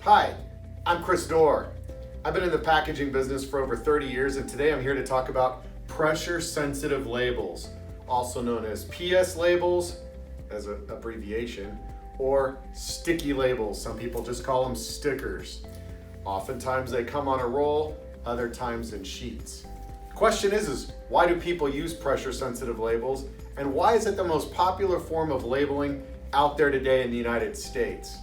Hi, I'm Chris Doerr. I've been in the packaging business for over 30 years, and today I'm here to talk about pressure-sensitive labels, also known as PS labels, as an abbreviation, or sticky labels. Some people just call them stickers. Oftentimes they come on a roll, other times in sheets. The question is why do people use pressure-sensitive labels, and why is it the most popular form of labeling out there today in the United States?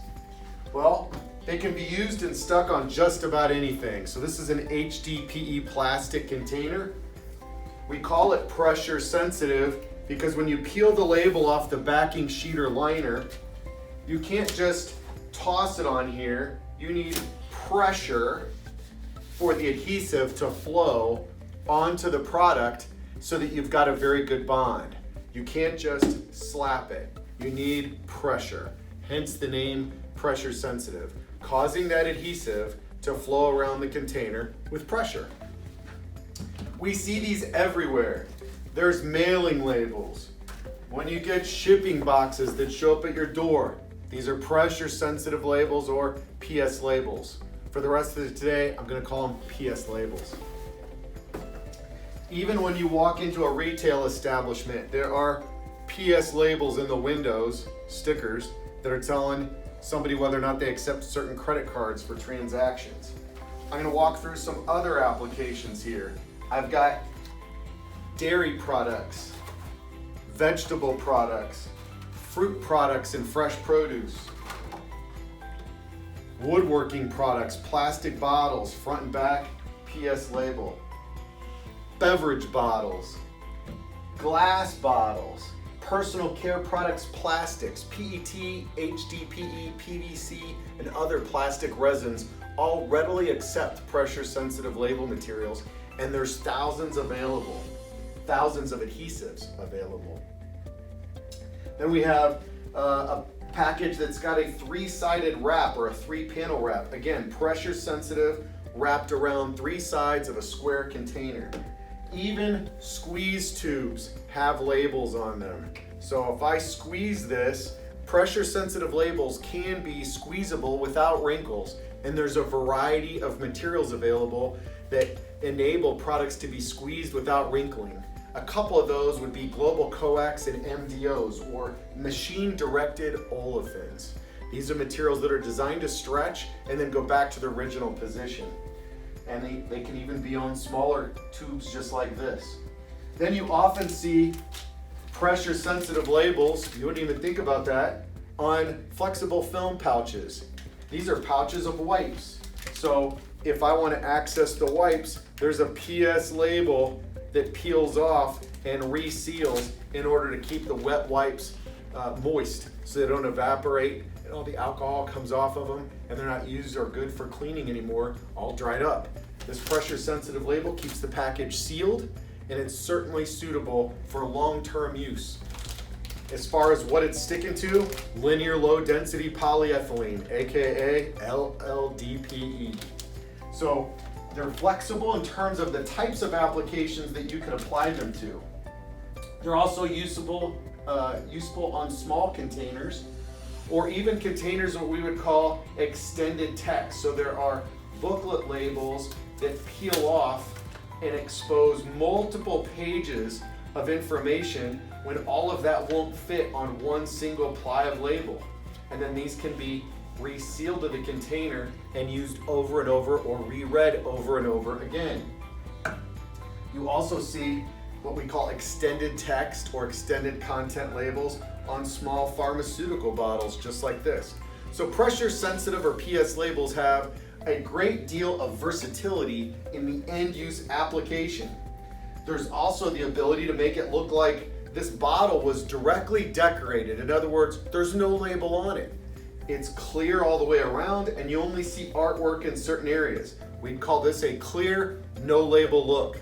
Well, they can be used and stuck on just about anything. So this is an HDPE plastic container. We call it pressure sensitive because when you peel the label off the backing sheet or liner, you can't just toss it on here. You need pressure for the adhesive to flow onto the product so that you've got a very good bond. You can't just slap it. You need pressure, hence the name pressure sensitive, causing that adhesive to flow around the container with pressure. We see these everywhere. There's mailing labels. When you get shipping boxes that show up at your door, these are pressure sensitive labels or PS labels. For the rest of today, I'm going to call them PS labels. Even when you walk into a retail establishment, there are PS labels in the windows, stickers, that are telling somebody whether or not they accept certain credit cards for transactions. I'm going to walk through some other applications here. I've got dairy products, vegetable products, fruit products and fresh produce, woodworking products, plastic bottles, front and back, PS label, beverage bottles, glass bottles, personal care products, plastics, PET, HDPE, PVC, and other plastic resins all readily accept pressure-sensitive label materials, and there's thousands available, thousands of adhesives available. Then we have a package that's got a three-sided wrap or a three-panel wrap. Again, pressure-sensitive, wrapped around three sides of a square container. Even squeeze tubes have labels on them. So if I squeeze this, pressure sensitive labels can be squeezable without wrinkles, and there's a variety of materials available that enable products to be squeezed without wrinkling. A couple of those would be global coax and MDOs, or machine directed olefins. These are materials that are designed to stretch and then go back to the original position. And they can even be on smaller tubes just like this. Then you often see pressure sensitive labels, you wouldn't even think about that, on flexible film pouches. These are pouches of wipes. So if I want to access the wipes, there's a PS label that peels off and reseals in order to keep the wet wipes moist so they don't evaporate and all the alcohol comes off of them and they're not used or good for cleaning anymore, all dried up. This pressure sensitive label keeps the package sealed, and it's certainly suitable for long-term use. As far as what it's sticking to, linear low density polyethylene, aka LLDPE. So they're flexible in terms of the types of applications that you can apply them to. They're also useful on small containers, or even containers what we would call extended text. So there are booklet labels that peel off and expose multiple pages of information when all of that won't fit on one single ply of label. And then these can be resealed to the container and used over and over or reread over and over again. You also see what we call extended text or extended content labels on small pharmaceutical bottles just like this. So pressure sensitive or PS labels have a great deal of versatility in the end use application. There's also the ability to make it look like this bottle was directly decorated. In other words, there's no label on it. It's clear all the way around and you only see artwork in certain areas. We'd call this a clear, no label look.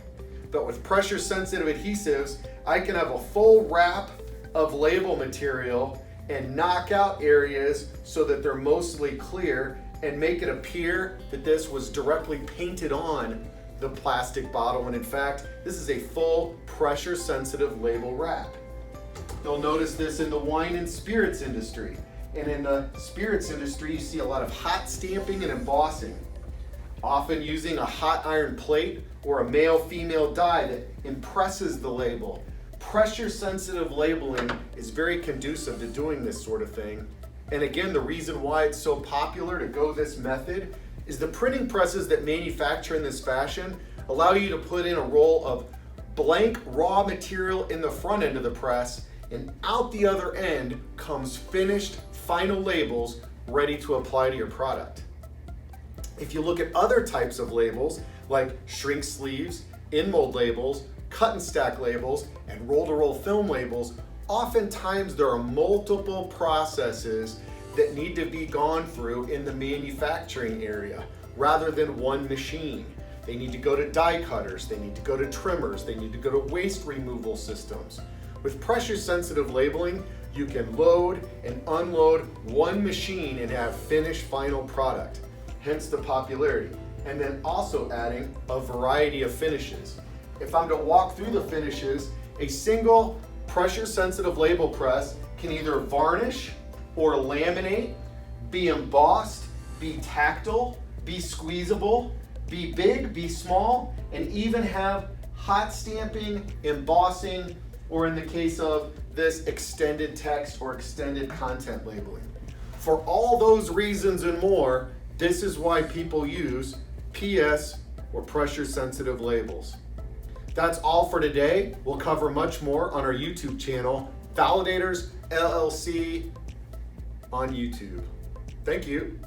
But with pressure sensitive adhesives, I can have a full wrap of label material and knock out areas so that they're mostly clear and make it appear that this was directly painted on the plastic bottle, when in fact, this is a full pressure sensitive label wrap. You'll notice this in the wine and spirits industry. And in the spirits industry, you see a lot of hot stamping and embossing, often using a hot iron plate or a male-female die that impresses the label. Pressure-sensitive labeling is very conducive to doing this sort of thing. And again, the reason why it's so popular to go this method is the printing presses that manufacture in this fashion allow you to put in a roll of blank raw material in the front end of the press, and out the other end comes finished final labels ready to apply to your product. If you look at other types of labels like shrink sleeves, in-mold labels, cut and stack labels, and roll-to-roll film labels, oftentimes there are multiple processes that need to be gone through in the manufacturing area rather than one machine. They need to go to die cutters, they need to go to trimmers, they need to go to waste removal systems. With pressure-sensitive labeling, you can load and unload one machine and have finished final product, hence the popularity. And then also adding a variety of finishes. If I'm to walk through the finishes, a single pressure-sensitive label press can either varnish or laminate, be embossed, be tactile, be squeezable, be big, be small, and even have hot stamping, embossing, or in the case of this, extended text or extended content labeling. For all those reasons and more, this is why people use PS or pressure-sensitive labels. That's all for today. We'll cover much more on our YouTube channel, Validators LLC on YouTube. Thank you.